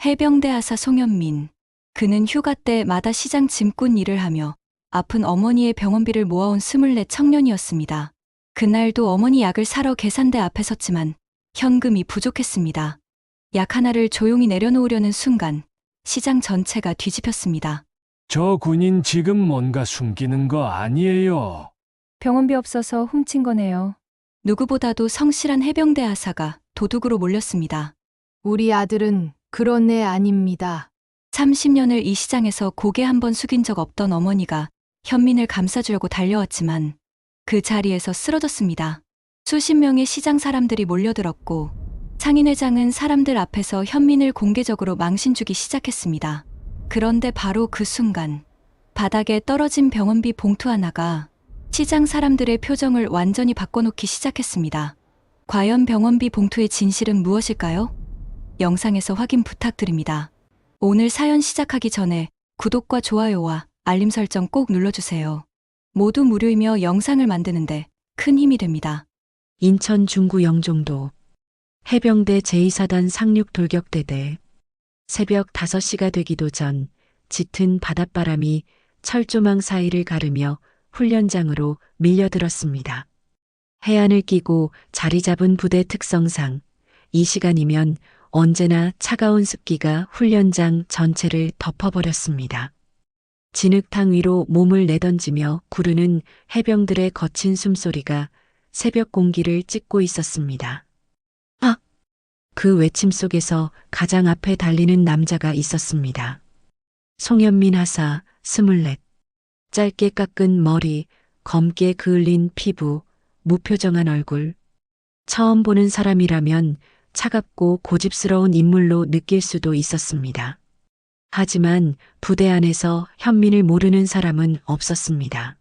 해병대 하사 송현민. 그는 휴가 때마다 시장 짐꾼 일을 하며 아픈 어머니의 병원비를 모아온 24 청년이었습니다. 그날도 어머니 약을 사러 계산대 앞에 섰지만 현금이 부족했습니다. 약 하나를 조용히 내려놓으려는 순간 시장 전체가 뒤집혔습니다. 저 군인 지금 뭔가 숨기는 거 아니에요? 병원비 없어서 훔친 거네요. 누구보다도 성실한 해병대 하사가 도둑으로 몰렸습니다. 우리 아들은 그런 애 아닙니다. 30년을 이 시장에서 고개 한 번 숙인 적 없던 어머니가 현민을 감싸주려고 달려왔지만 그 자리에서 쓰러졌습니다. 수십 명의 시장 사람들이 몰려들었고 상인회장은 사람들 앞에서 현민을 공개적으로 망신주기 시작했습니다. 그런데 바로 그 순간 바닥에 떨어진 병원비 봉투 하나가 시장 사람들의 표정을 완전히 바꿔놓기 시작했습니다. 과연 병원비 봉투의 진실은 무엇일까요? 영상에서 확인 부탁드립니다. 오늘 사연 시작하기 전에 구독과 좋아요와 알림 설정 꼭 눌러주세요. 모두 무료이며 영상을 만드는데 큰 힘이 됩니다. 인천 중구 영종도 해병대 제2사단 상륙 돌격대대. 새벽 5시가 되기도 전 짙은 바닷바람이 철조망 사이를 가르며 훈련장으로 밀려들었습니다. 해안을 끼고 자리 잡은 부대 특성상 이 시간이면 언제나 차가운 습기가 훈련장 전체를 덮어버렸습니다. 진흙탕 위로 몸을 내던지며 구르는 해병들의 거친 숨소리가 새벽 공기를 찢고 있었습니다. 아! 그 외침 속에서 가장 앞에 달리는 남자가 있었습니다. 송현민 하사 24. 짧게 깎은 머리, 검게 그을린 피부, 무표정한 얼굴. 처음 보는 사람이라면 차갑고 고집스러운 인물로 느낄 수도 있었습니다. 하지만 부대 안에서 현민을 모르는 사람은 없었습니다.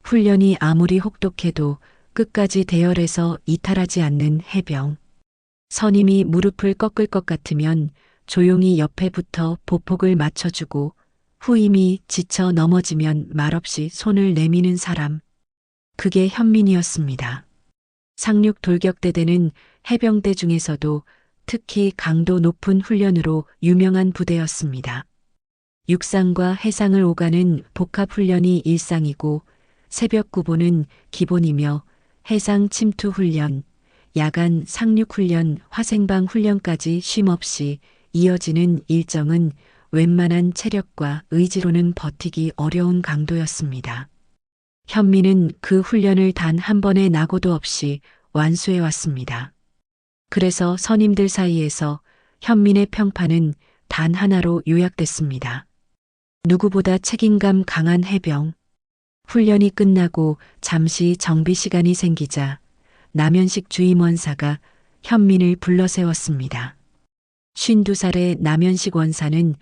훈련이 아무리 혹독해도 끝까지 대열에서 이탈하지 않는 해병. 선임이 무릎을 꺾을 것 같으면 조용히 옆에 붙어 보폭을 맞춰주고 후임이 지쳐 넘어지면 말없이 손을 내미는 사람. 그게 현민이었습니다. 상륙 돌격대대는 해병대 중에서도 특히 강도 높은 훈련으로 유명한 부대였습니다. 육상과 해상을 오가는 복합훈련이 일상이고 새벽 구보는 기본이며 해상 침투 훈련, 야간 상륙훈련, 화생방 훈련까지 쉼없이 이어지는 일정은 웬만한 체력과 의지로는 버티기 어려운 강도였습니다. 현민은 그 훈련을 단 한 번의 낙오도 없이 완수해 왔습니다. 그래서 선임들 사이에서 현민의 평판은 단 하나로 요약됐습니다. 누구보다 책임감 강한 해병. 훈련이 끝나고 잠시 정비 시간이 생기자 남현식 주임원사가 현민을 불러 세웠습니다. 52살의 남현식 원사는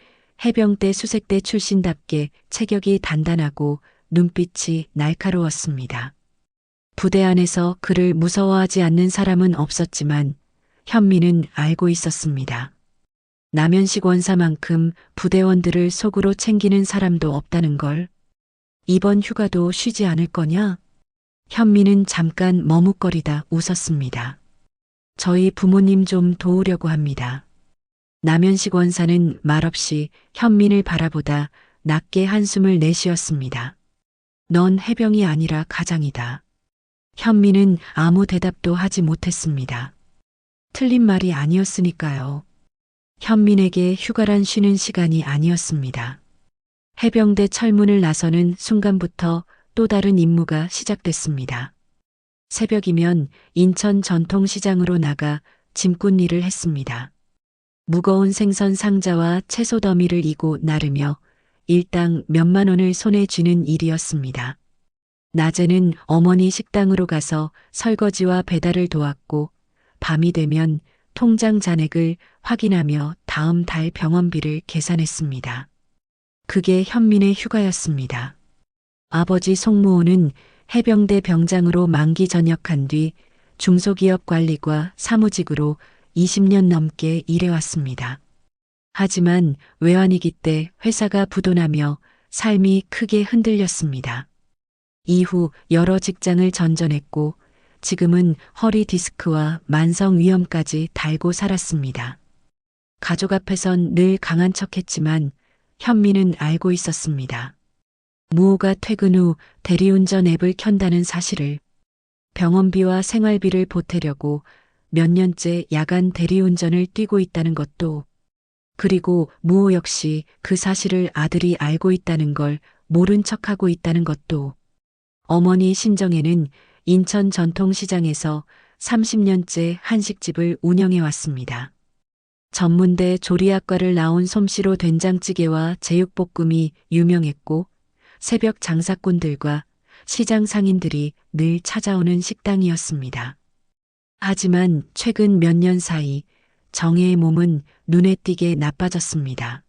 해병대 수색대 출신답게 체격이 단단하고 눈빛이 날카로웠습니다. 부대 안에서 그를 무서워하지 않는 사람은 없었지만 현민은 알고 있었습니다. 남현식 원사만큼 부대원들을 속으로 챙기는 사람도 없다는 걸. 이번 휴가도 쉬지 않을 거냐? 현민은 잠깐 머뭇거리다 웃었습니다. 저희 부모님 좀 도우려고 합니다. 남현식 원사는 말없이 현민을 바라보다 낮게 한숨을 내쉬었습니다. 넌 해병이 아니라 가장이다. 현민은 아무 대답도 하지 못했습니다. 틀린 말이 아니었으니까요. 현민에게 휴가란 쉬는 시간이 아니었습니다. 해병대 철문을 나서는 순간부터 또 다른 임무가 시작됐습니다. 새벽이면 인천 전통시장으로 나가 짐꾼 일을 했습니다. 무거운 생선 상자와 채소 더미를 이고 나르며 일당 몇만 원을 손에 쥐는 일이었습니다. 낮에는 어머니 식당으로 가서 설거지와 배달을 도왔고 밤이 되면 통장 잔액을 확인하며 다음 달 병원비를 계산했습니다. 그게 현민의 휴가였습니다. 아버지 송무호는 해병대 병장으로 만기 전역한 뒤 중소기업 관리과 사무직으로 20년 넘게 일해왔습니다. 하지만 외환위기 때 회사가 부도나며 삶이 크게 흔들렸습니다. 이후 여러 직장을 전전했고 지금은 허리 디스크와 만성 위염까지 달고 살았습니다. 가족 앞에선 늘 강한 척했지만 현미는 알고 있었습니다. 무호가 퇴근 후 대리운전 앱을 켠다는 사실을, 병원비와 생활비를 보태려고 몇 년째 야간 대리운전을 뛰고 있다는 것도, 그리고 무호 역시 그 사실을 아들이 알고 있다는 걸 모른 척하고 있다는 것도. 어머니 신정혜는 인천 전통시장에서 30년째 한식집을 운영해 왔습니다. 전문대 조리학과를 나온 솜씨로 된장찌개와 제육볶음이 유명했고, 새벽 장사꾼들과 시장 상인들이 늘 찾아오는 식당이었습니다. 하지만 최근 몇 년 사이 정혜의 몸은 눈에 띄게 나빠졌습니다.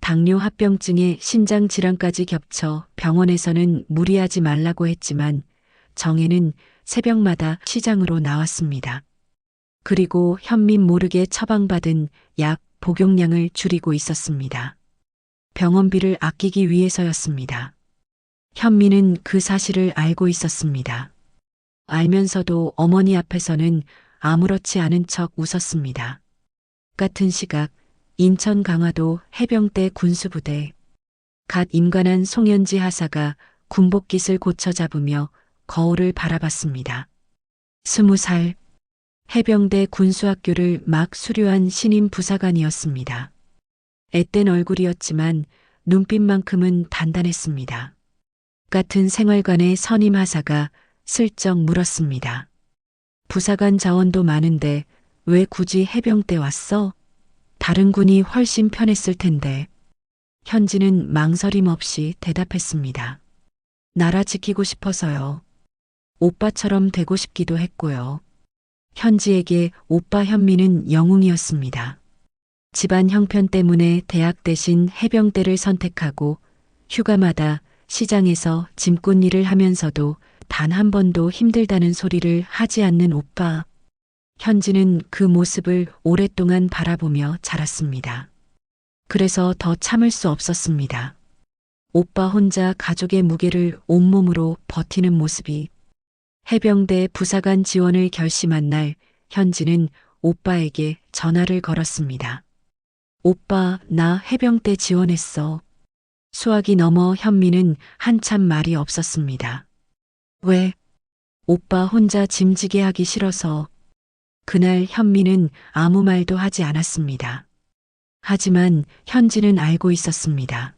당뇨 합병증에 신장 질환까지 겹쳐 병원에서는 무리하지 말라고 했지만 정혜는 새벽마다 시장으로 나왔습니다. 그리고 현민 모르게 처방받은 약 복용량을 줄이고 있었습니다. 병원비를 아끼기 위해서였습니다. 현민은 그 사실을 알고 있었습니다. 알면서도 어머니 앞에서는 아무렇지 않은 척 웃었습니다. 같은 시각 인천 강화도 해병대 군수부대. 갓 임관한 송현지 하사가 군복깃을 고쳐 잡으며 거울을 바라봤습니다. 20살, 해병대 군수학교를 막 수료한 신임 부사관이었습니다. 앳된 얼굴이었지만 눈빛만큼은 단단했습니다. 같은 생활관의 선임 하사가 슬쩍 물었습니다. 부사관 자원도 많은데 왜 굳이 해병대 왔어? 다른 군이 훨씬 편했을 텐데. 현지는 망설임 없이 대답했습니다. 나라 지키고 싶어서요. 오빠처럼 되고 싶기도 했고요. 현지에게 오빠 현미는 영웅이었습니다. 집안 형편 때문에 대학 대신 해병대를 선택하고 휴가마다 시장에서 짐꾼 일을 하면서도 단 한 번도 힘들다는 소리를 하지 않는 오빠. 현지는 그 모습을 오랫동안 바라보며 자랐습니다. 그래서 더 참을 수 없었습니다. 오빠 혼자 가족의 무게를 온몸으로 버티는 모습이. 해병대 부사관 지원을 결심한 날 현지는 오빠에게 전화를 걸었습니다. 오빠, 나 해병대 지원했어. 수학이 넘어 현미는 한참 말이 없었습니다. 왜? 오빠 혼자 짐지게 하기 싫어서. 그날 현미는 아무 말도 하지 않았습니다. 하지만 현지는 알고 있었습니다.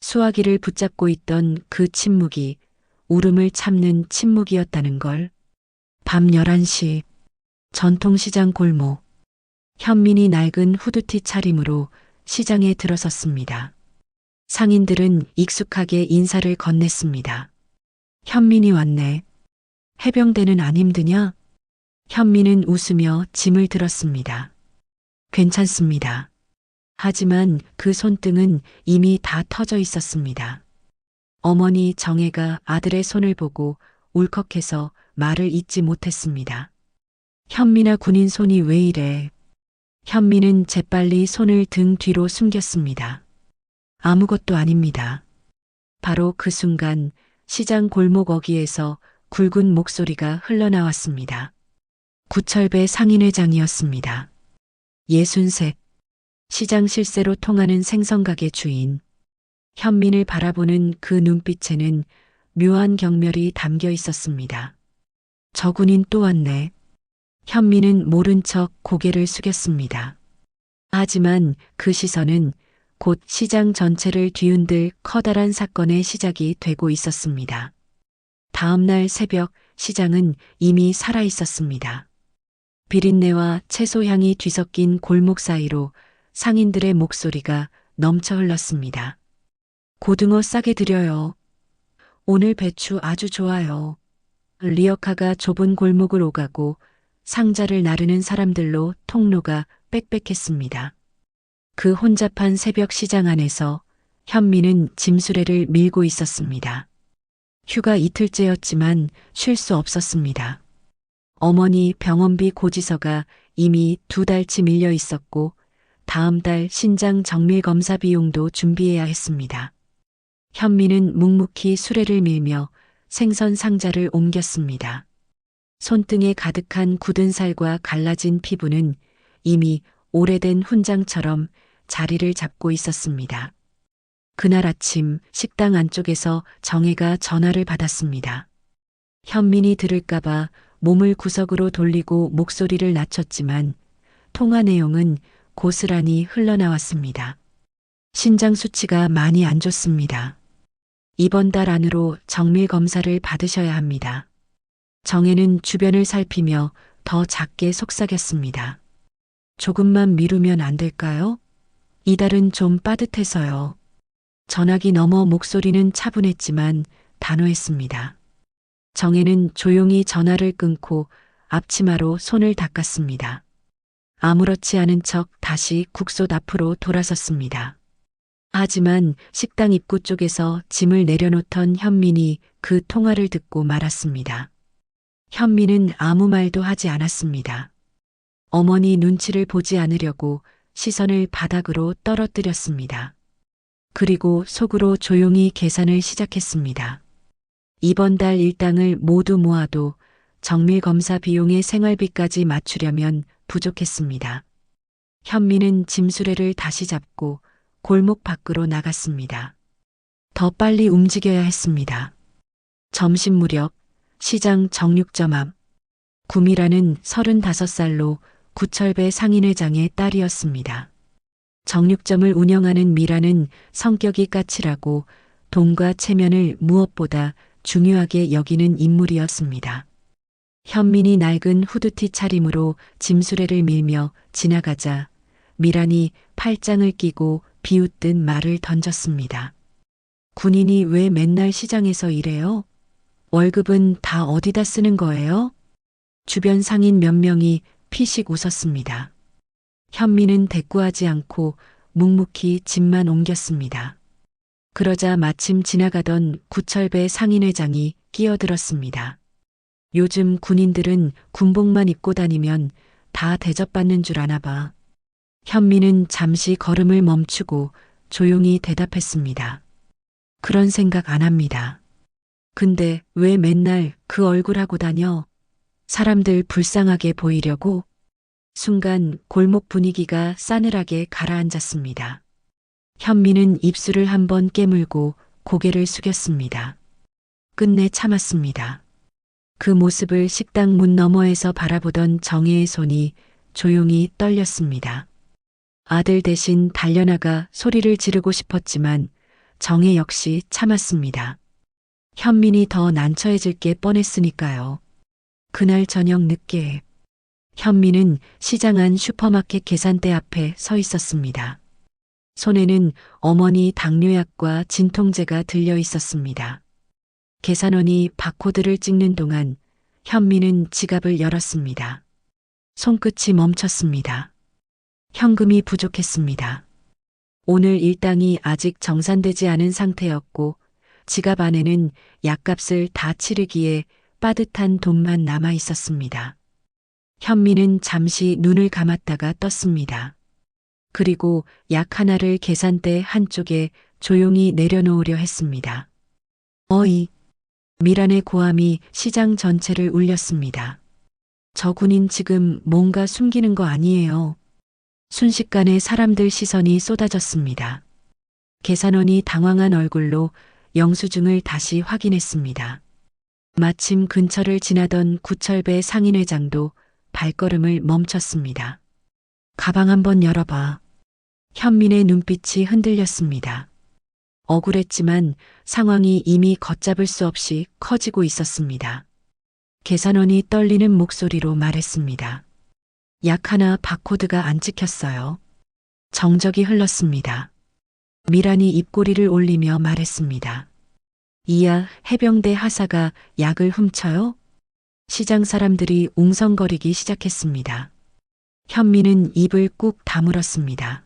수화기를 붙잡고 있던 그 침묵이 울음을 참는 침묵이었다는 걸. 밤 11시 전통시장 골목. 현민이 낡은 후드티 차림으로 시장에 들어섰습니다. 상인들은 익숙하게 인사를 건넸습니다. 현민이 왔네. 해병대는 안 힘드냐? 현민은 웃으며 짐을 들었습니다. 괜찮습니다. 하지만 그 손등은 이미 다 터져 있었습니다. 어머니 정혜가 아들의 손을 보고 울컥해서 말을 잇지 못했습니다. 현민아 군인 손이 왜 이래? 현민은 재빨리 손을 등 뒤로 숨겼습니다. 아무것도 아닙니다. 바로 그 순간 시장 골목 어귀에서 굵은 목소리가 흘러나왔습니다. 구철배 상인회장이었습니다. 63. 시장 실세로 통하는 생선가게 주인. 현민을 바라보는 그 눈빛에는 묘한 경멸이 담겨 있었습니다. 저 군인 또 왔네. 현민은 모른 척 고개를 숙였습니다. 하지만 그 시선은 곧 시장 전체를 뒤흔들 커다란 사건의 시작이 되고 있었습니다. 다음 날 새벽 시장은 이미 살아 있었습니다. 비린내와 채소향이 뒤섞인 골목 사이로 상인들의 목소리가 넘쳐 흘렀습니다. 고등어 싸게 드려요. 오늘 배추 아주 좋아요. 리어카가 좁은 골목을 오가고 상자를 나르는 사람들로 통로가 빽빽했습니다. 그 혼잡한 새벽 시장 안에서 현미는 짐수레를 밀고 있었습니다. 휴가 이틀째였지만 쉴 수 없었습니다. 어머니 병원비 고지서가 이미 2달치 밀려 있었고 다음 달 신장 정밀 검사 비용도 준비해야 했습니다. 현미는 묵묵히 수레를 밀며 생선 상자를 옮겼습니다. 손등에 가득한 굳은 살과 갈라진 피부는 이미 오래된 훈장처럼 자리를 잡고 있었습니다. 그날 아침 식당 안쪽에서 정혜가 전화를 받았습니다. 현민이 들을까봐 몸을 구석으로 돌리고 목소리를 낮췄지만 통화 내용은 고스란히 흘러나왔습니다. 신장 수치가 많이 안 좋습니다. 이번 달 안으로 정밀 검사를 받으셔야 합니다. 정혜는 주변을 살피며 더 작게 속삭였습니다. 조금만 미루면 안 될까요? 이달은 좀 빠듯해서요. 전화기 너머 목소리는 차분했지만 단호했습니다. 정혜는 조용히 전화를 끊고 앞치마로 손을 닦았습니다. 아무렇지 않은 척 다시 국솥 앞으로 돌아섰습니다. 하지만 식당 입구 쪽에서 짐을 내려놓던 현민이 그 통화를 듣고 말았습니다. 현민은 아무 말도 하지 않았습니다. 어머니 눈치를 보지 않으려고 시선을 바닥으로 떨어뜨렸습니다. 그리고 속으로 조용히 계산을 시작했습니다. 이번 달 일당을 모두 모아도 정밀검사 비용의 생활비까지 맞추려면 부족했습니다. 현민은 짐수레를 다시 잡고 골목 밖으로 나갔습니다. 더 빨리 움직여야 했습니다. 점심 무렵 시장 정육점 앞 구미라는 35살로 구철배 상인회장의 딸이었습니다. 정육점을 운영하는 미라는 성격이 까칠하고 돈과 체면을 무엇보다 중요하게 여기는 인물이었습니다. 현민이 낡은 후드티 차림으로 짐수레를 밀며 지나가자 미란이 팔짱을 끼고 비웃듯 말을 던졌습니다. 군인이 왜 맨날 시장에서 일해요? 월급은 다 어디다 쓰는 거예요? 주변 상인 몇 명이 피식 웃었습니다. 현민은 대꾸하지 않고 묵묵히 짐만 옮겼습니다. 그러자 마침 지나가던 구철배 상인회장이 끼어들었습니다. 요즘 군인들은 군복만 입고 다니면 다 대접받는 줄 아나 봐. 현민은 잠시 걸음을 멈추고 조용히 대답했습니다. 그런 생각 안 합니다. 근데 왜 맨날 그 얼굴하고 다녀? 사람들 불쌍하게 보이려고? 순간 골목 분위기가 싸늘하게 가라앉았습니다. 현민은 입술을 한번 깨물고 고개를 숙였습니다. 끝내 참았습니다. 그 모습을 식당 문 너머에서 바라보던 정혜의 손이 조용히 떨렸습니다. 아들 대신 달려나가 소리를 지르고 싶었지만 정혜 역시 참았습니다. 현민이 더 난처해질 게 뻔했으니까요. 그날 저녁 늦게 현민은 시장 안 슈퍼마켓 계산대 앞에 서 있었습니다. 손에는 어머니 당뇨약과 진통제가 들려 있었습니다. 계산원이 바코드를 찍는 동안 현민은 지갑을 열었습니다. 손끝이 멈췄습니다. 현금이 부족했습니다. 오늘 일당이 아직 정산되지 않은 상태였고 지갑 안에는 약값을 다 치르기에 빠듯한 돈만 남아 있었습니다. 현민은 잠시 눈을 감았다가 떴습니다. 그리고 약 하나를 계산대 한쪽에 조용히 내려놓으려 했습니다. 어이! 미란의 고함이 시장 전체를 울렸습니다. 저 군인 지금 뭔가 숨기는 거 아니에요. 순식간에 사람들 시선이 쏟아졌습니다. 계산원이 당황한 얼굴로 영수증을 다시 확인했습니다. 마침 근처를 지나던 구철배 상인회장도 발걸음을 멈췄습니다. 가방 한번 열어봐. 현민의 눈빛이 흔들렸습니다. 억울했지만 상황이 이미 걷잡을 수 없이 커지고 있었습니다. 계산원이 떨리는 목소리로 말했습니다. 약 하나 바코드가 안 찍혔어요. 정적이 흘렀습니다. 미란이 입꼬리를 올리며 말했습니다. 이야 해병대 하사가 약을 훔쳐요? 시장 사람들이 웅성거리기 시작했습니다. 현민은 입을 꾹 다물었습니다.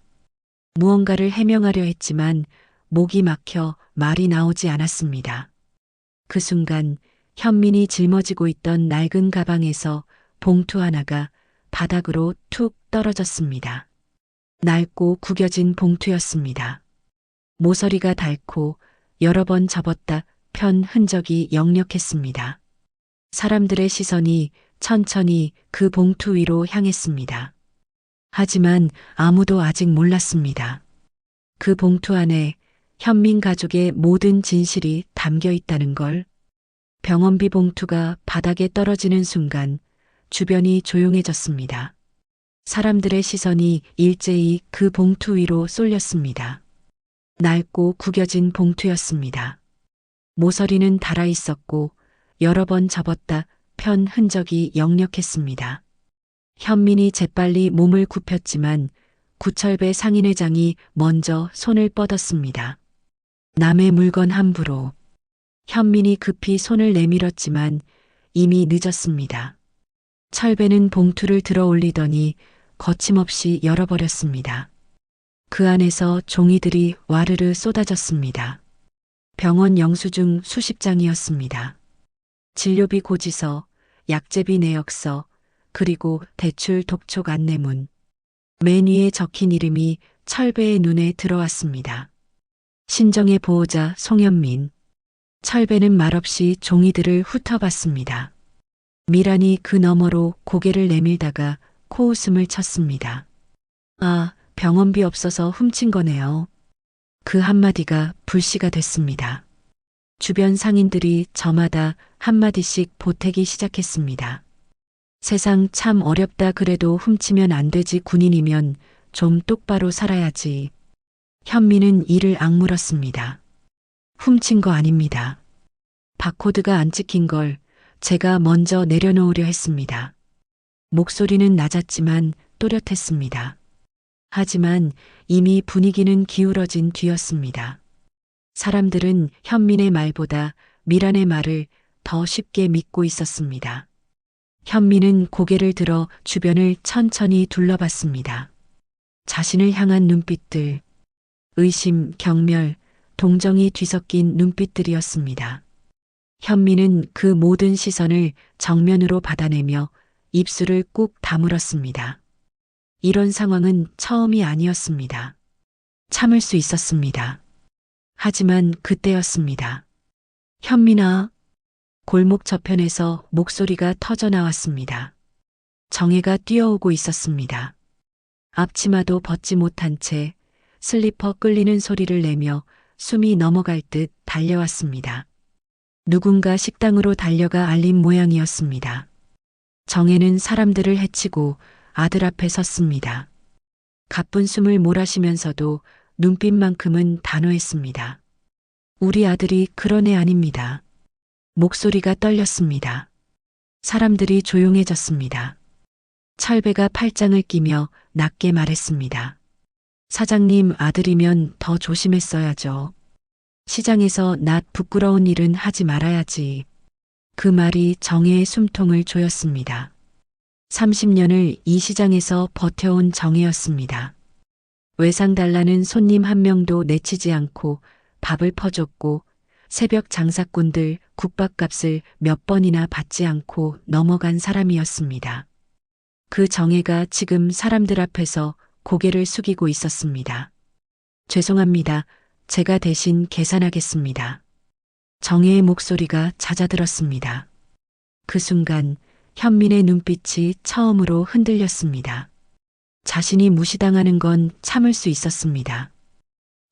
무언가를 해명하려 했지만 목이 막혀 말이 나오지 않았습니다. 그 순간 현민이 짊어지고 있던 낡은 가방에서 봉투 하나가 바닥으로 툭 떨어졌습니다. 낡고 구겨진 봉투였습니다. 모서리가 닳고 여러 번 접었다 편 흔적이 역력했습니다. 사람들의 시선이 천천히 그 봉투 위로 향했습니다. 하지만 아무도 아직 몰랐습니다. 그 봉투 안에 현민 가족의 모든 진실이 담겨 있다는 걸. 병원비 봉투가 바닥에 떨어지는 순간 주변이 조용해졌습니다. 사람들의 시선이 일제히 그 봉투 위로 쏠렸습니다. 낡고 구겨진 봉투였습니다. 모서리는 닳아 있었고 여러 번 접었다 편 흔적이 역력했습니다. 현민이 재빨리 몸을 굽혔지만 구철배 상인회장이 먼저 손을 뻗었습니다. 남의 물건 함부로. 현민이 급히 손을 내밀었지만 이미 늦었습니다. 철배는 봉투를 들어 올리더니 거침없이 열어버렸습니다. 그 안에서 종이들이 와르르 쏟아졌습니다. 병원 영수증 수십 장이었습니다. 진료비 고지서, 약제비 내역서, 그리고 대출 독촉 안내문. 맨 위에 적힌 이름이 철배의 눈에 들어왔습니다. 신정의 보호자 송현민. 철배는 말없이 종이들을 훑어봤습니다. 미란이 그 너머로 고개를 내밀다가 코웃음을 쳤습니다. 아, 병원비 없어서 훔친 거네요. 그 한마디가 불씨가 됐습니다. 주변 상인들이 저마다 한마디씩 보태기 시작했습니다. 세상 참 어렵다 그래도 훔치면 안 되지 군인이면 좀 똑바로 살아야지. 현민은 이를 악물었습니다. 훔친 거 아닙니다. 바코드가 안 찍힌 걸 제가 먼저 내려놓으려 했습니다. 목소리는 낮았지만 또렷했습니다. 하지만 이미 분위기는 기울어진 뒤였습니다. 사람들은 현민의 말보다 미란의 말을 더 쉽게 믿고 있었습니다. 현민은 고개를 들어 주변을 천천히 둘러봤습니다. 자신을 향한 눈빛들, 의심, 경멸, 동정이 뒤섞인 눈빛들이었습니다. 현민은 그 모든 시선을 정면으로 받아내며 입술을 꾹 다물었습니다. 이런 상황은 처음이 아니었습니다. 참을 수 있었습니다. 하지만 그때였습니다. 현민아. 골목 저편에서 목소리가 터져 나왔습니다. 정혜가 뛰어오고 있었습니다. 앞치마도 벗지 못한 채 슬리퍼 끌리는 소리를 내며 숨이 넘어갈 듯 달려왔습니다. 누군가 식당으로 달려가 알린 모양이었습니다. 정혜는 사람들을 해치고 아들 앞에 섰습니다. 가쁜 숨을 몰아쉬면서도 눈빛만큼은 단호했습니다. 우리 아들이 그런 애 아닙니다. 목소리가 떨렸습니다. 사람들이 조용해졌습니다. 철배가 팔짱을 끼며 낮게 말했습니다. 사장님 아들이면 더 조심했어야죠. 시장에서 낯 부끄러운 일은 하지 말아야지. 그 말이 정혜의 숨통을 조였습니다. 30년을 이 시장에서 버텨온 정혜였습니다. 외상 달라는 손님 한 명도 내치지 않고 밥을 퍼줬고 새벽 장사꾼들 국밥값을 몇 번이나 받지 않고 넘어간 사람이었습니다. 그 정혜가 지금 사람들 앞에서 고개를 숙이고 있었습니다. 죄송합니다. 제가 대신 계산하겠습니다. 정혜의 목소리가 잦아들었습니다. 그 순간 현민의 눈빛이 처음으로 흔들렸습니다. 자신이 무시당하는 건 참을 수 있었습니다.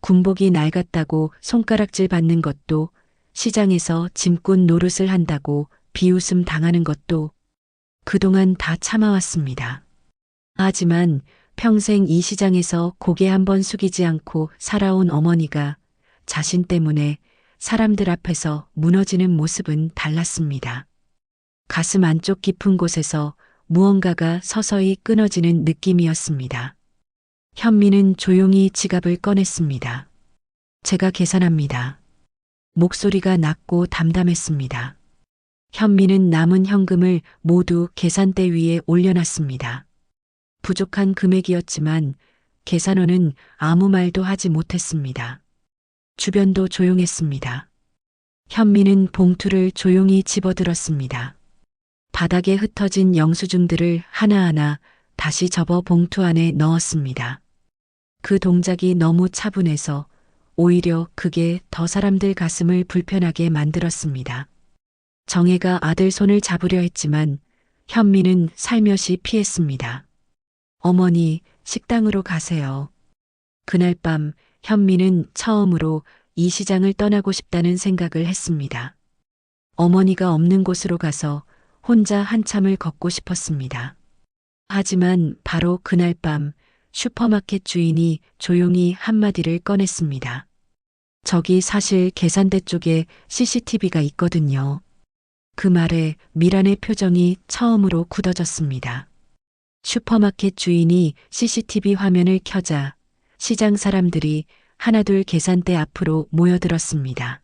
군복이 낡았다고 손가락질 받는 것도, 시장에서 짐꾼 노릇을 한다고 비웃음 당하는 것도 그동안 다 참아왔습니다. 하지만 평생 이 시장에서 고개 한번 숙이지 않고 살아온 어머니가 자신 때문에 사람들 앞에서 무너지는 모습은 달랐습니다. 가슴 안쪽 깊은 곳에서 무언가가 서서히 끊어지는 느낌이었습니다. 현민은 조용히 지갑을 꺼냈습니다. 제가 계산합니다. 목소리가 낮고 담담했습니다. 현민은 남은 현금을 모두 계산대 위에 올려놨습니다. 부족한 금액이었지만 계산원은 아무 말도 하지 못했습니다. 주변도 조용했습니다. 현민은 봉투를 조용히 집어들었습니다. 바닥에 흩어진 영수증들을 하나하나 다시 접어 봉투 안에 넣었습니다. 그 동작이 너무 차분해서 오히려 그게 더 사람들 가슴을 불편하게 만들었습니다. 정혜가 아들 손을 잡으려 했지만 현민은 살며시 피했습니다. 어머니, 식당으로 가세요. 그날 밤 현미는 처음으로 이 시장을 떠나고 싶다는 생각을 했습니다. 어머니가 없는 곳으로 가서 혼자 한참을 걷고 싶었습니다. 하지만 바로 그날 밤 슈퍼마켓 주인이 조용히 한마디를 꺼냈습니다. 저기 사실 계산대 쪽에 CCTV가 있거든요. 그 말에 미란의 표정이 처음으로 굳어졌습니다. 슈퍼마켓 주인이 CCTV 화면을 켜자 시장 사람들이 하나둘 계산대 앞으로 모여들었습니다.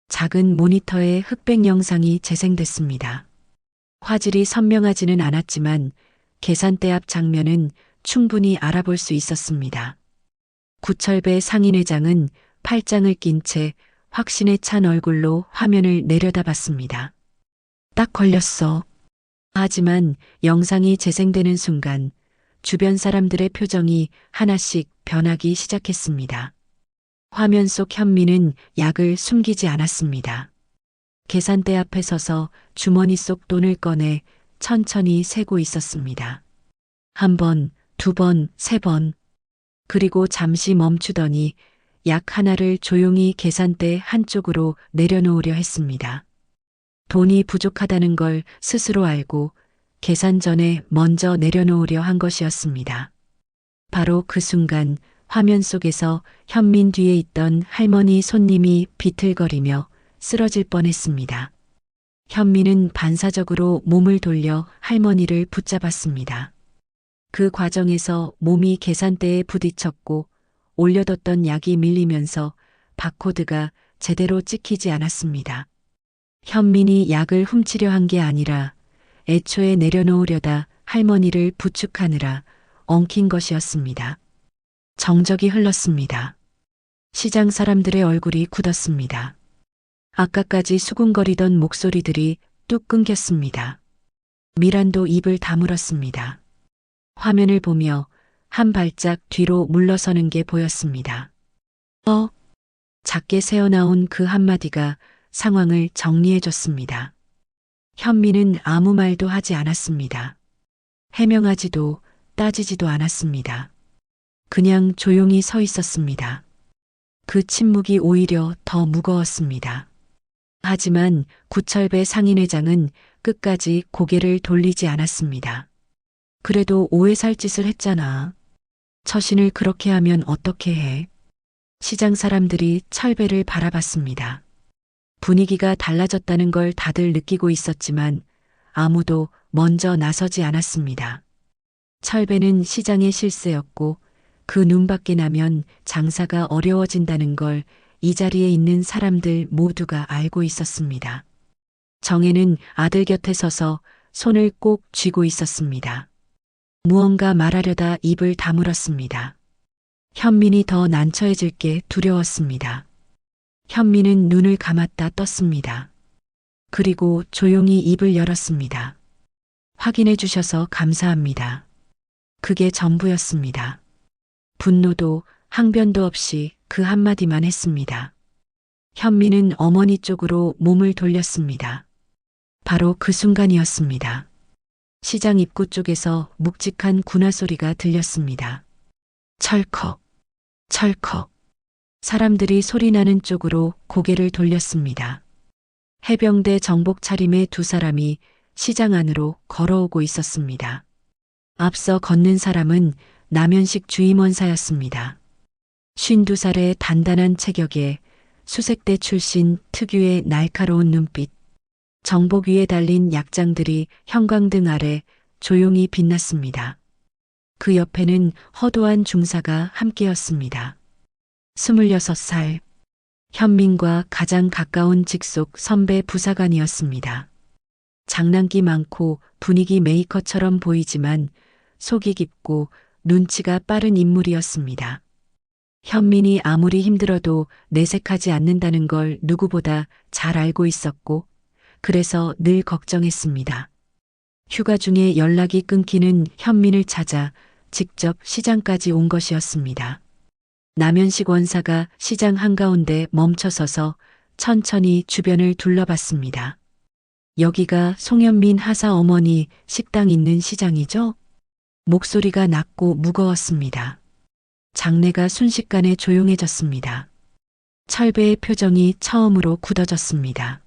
작은 모니터에 흑백 영상이 재생됐습니다. 화질이 선명하지는 않았지만 계산대 앞 장면은 충분히 알아볼 수 있었습니다. 구철배 상인회장은 팔짱을 낀 채 확신에 찬 얼굴로 화면을 내려다봤습니다. 딱 걸렸어. 하지만 영상이 재생되는 순간 주변 사람들의 표정이 하나씩 변하기 시작했습니다. 화면 속 현미는 약을 숨기지 않았습니다. 계산대 앞에 서서 주머니 속 돈을 꺼내 천천히 세고 있었습니다. 한 번, 두 번, 세 번. 그리고 잠시 멈추더니 약 하나를 조용히 계산대 한쪽으로 내려놓으려 했습니다. 돈이 부족하다는 걸 스스로 알고 계산 전에 먼저 내려놓으려 한 것이었습니다. 바로 그 순간 화면 속에서 현민 뒤에 있던 할머니 손님이 비틀거리며 쓰러질 뻔했습니다. 현민은 반사적으로 몸을 돌려 할머니를 붙잡았습니다. 그 과정에서 몸이 계산대에 부딪혔고 올려뒀던 약이 밀리면서 바코드가 제대로 찍히지 않았습니다. 현민이 약을 훔치려 한 게 아니라 애초에 내려놓으려다 할머니를 부축하느라 엉킨 것이었습니다. 정적이 흘렀습니다. 시장 사람들의 얼굴이 굳었습니다. 아까까지 수군거리던 목소리들이 뚝 끊겼습니다. 미란도 입을 다물었습니다. 화면을 보며 한 발짝 뒤로 물러서는 게 보였습니다. 작게 새어나온 그 한마디가 상황을 정리해줬습니다. 현미는 아무 말도 하지 않았습니다. 해명하지도 따지지도 않았습니다. 그냥 조용히 서 있었습니다. 그 침묵이 오히려 더 무거웠습니다. 하지만 구철배 상인회장은 끝까지 고개를 돌리지 않았습니다. 그래도 오해 살 짓을 했잖아. 처신을 그렇게 하면 어떻게 해? 시장 사람들이 철배를 바라봤습니다. 분위기가 달라졌다는 걸 다들 느끼고 있었지만 아무도 먼저 나서지 않았습니다. 철배는 시장의 실세였고 그 눈밖에 나면 장사가 어려워진다는 걸 이 자리에 있는 사람들 모두가 알고 있었습니다. 정혜는 아들 곁에 서서 손을 꼭 쥐고 있었습니다. 무언가 말하려다 입을 다물었습니다. 현민이 더 난처해질 게 두려웠습니다. 현민은 눈을 감았다 떴습니다. 그리고 조용히 입을 열었습니다. 확인해 주셔서 감사합니다. 그게 전부였습니다. 분노도 항변도 없이 그 한마디만 했습니다. 현민은 어머니 쪽으로 몸을 돌렸습니다. 바로 그 순간이었습니다. 시장 입구 쪽에서 묵직한 군화 소리가 들렸습니다. 철컥, 철컥. 사람들이 소리나는 쪽으로 고개를 돌렸습니다. 해병대 정복 차림의 두 사람이 시장 안으로 걸어오고 있었습니다. 앞서 걷는 사람은 남현식 주임원사였습니다. 52살의 단단한 체격에 수색대 출신 특유의 날카로운 눈빛, 정복 위에 달린 약장들이 형광등 아래 조용히 빛났습니다. 그 옆에는 허도한 중사가 함께였습니다. 26살, 현민과 가장 가까운 직속 선배 부사관이었습니다. 장난기 많고 분위기 메이커처럼 보이지만 속이 깊고 눈치가 빠른 인물이었습니다. 현민이 아무리 힘들어도 내색하지 않는다는 걸 누구보다 잘 알고 있었고 그래서 늘 걱정했습니다. 휴가 중에 연락이 끊기는 현민을 찾아 직접 시장까지 온 것이었습니다. 남현식 원사가 시장 한가운데 멈춰서서 천천히 주변을 둘러봤습니다. 여기가 송현민 하사 어머니 식당 있는 시장이죠? 목소리가 낮고 무거웠습니다. 장내가 순식간에 조용해졌습니다. 철배의 표정이 처음으로 굳어졌습니다.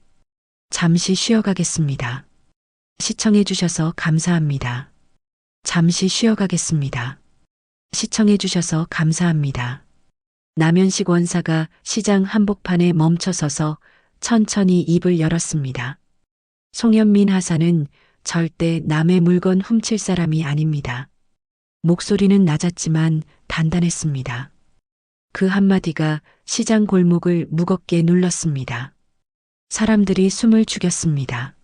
잠시 쉬어가겠습니다. 시청해주셔서 감사합니다. 잠시 쉬어가겠습니다. 시청해주셔서 감사합니다. 남현식 원사가 시장 한복판에 멈춰서서 천천히 입을 열었습니다. 송현민 하사는 절대 남의 물건 훔칠 사람이 아닙니다. 목소리는 낮았지만 단단했습니다. 그 한마디가 시장 골목을 무겁게 눌렀습니다. 사람들이 숨을 죽였습니다.